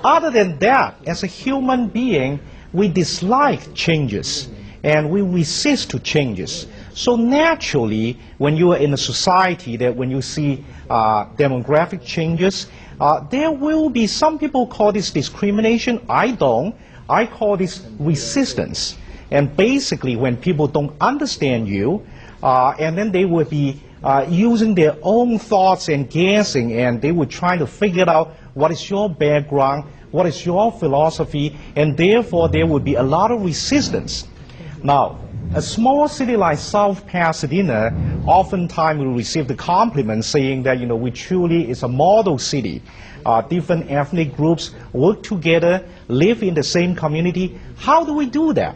Other than that, as a human being, we dislike changes and we resist to changes. So naturally, when you are in a society that when you see demographic changes, there will be, some people call this discrimination. I don't. I call this resistance. And basically, when people don't understand you, and then they will be using their own thoughts and guessing, and they will try to figure out what is your background, what is your philosophy, and therefore there will be a lot of resistance. Now, a small city like South Pasadena, oftentimes we receive the compliment saying that, we truly is a model city. Different ethnic groups work together, live in the same community. How do we do that?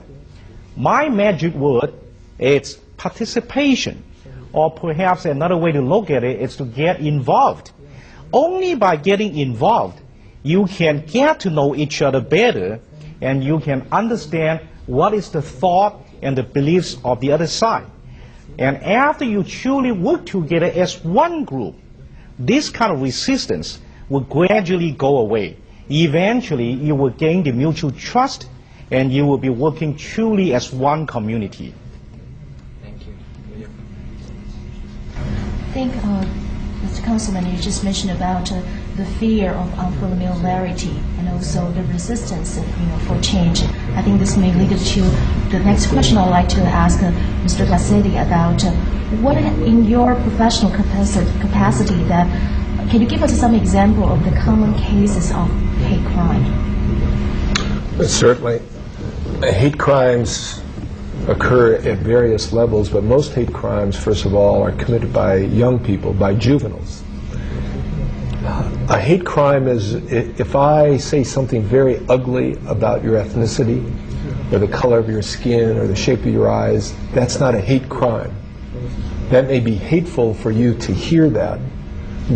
My magic word is participation, or perhaps another way to look at it is to get involved. Only by getting involved, you can get to know each other better, and you can understand what is the thought and the beliefs of the other side. And after you truly work together as one group, this kind of resistance will gradually go away. Eventually, you will gain the mutual trust, and you will be working truly as one community. Thank you. I think, Mr. Councilman, you just mentioned about the fear of unfamiliarity and also the resistance, for change. I think this may lead to the next question I'd like to ask Mr. Garcetti about what, in your professional capacity, that can you give us some example of the common cases of hate crime? Certainly. Hate crimes occur at various levels, but most hate crimes, first of all, are committed by young people, by juveniles. A hate crime is if I say something very ugly about your ethnicity, or the color of your skin, or the shape of your eyes, that's not a hate crime. That may be hateful for you to hear that,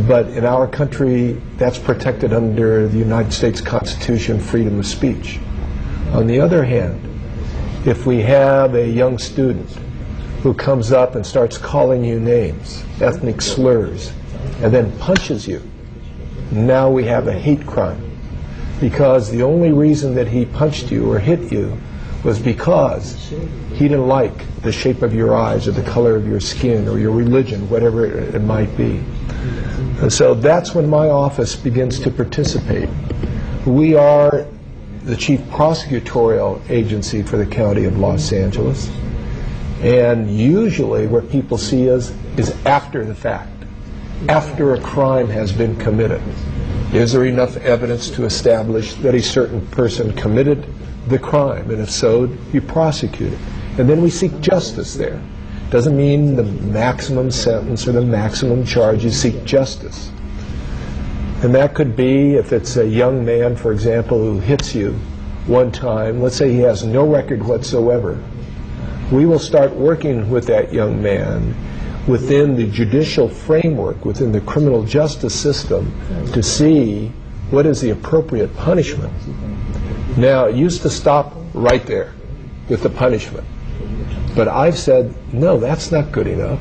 but in our country, that's protected under the United States Constitution, freedom of speech. On the other hand, if we have a young student who comes up and starts calling you names, ethnic slurs, and then punches you, now we have a hate crime. Because the only reason that he punched you or hit you was because he didn't like the shape of your eyes or the color of your skin or your religion, whatever it might be. And so that's when my office begins to participate. We are the chief prosecutorial agency for the County of Los Angeles, and usually where people see us is after the fact, after a crime has been committed. Is there enough evidence to establish that a certain person committed the crime, and if so, you prosecute it. And then we seek justice there. Doesn't mean the maximum sentence or the maximum charge. You seek justice. And that could be if it's a young man, for example, who hits you one time. Let's say he has no record whatsoever. We will start working with that young man within the judicial framework, within the criminal justice system, to see what is the appropriate punishment. Now, it used to stop right there with the punishment. But I've said, no, that's not good enough.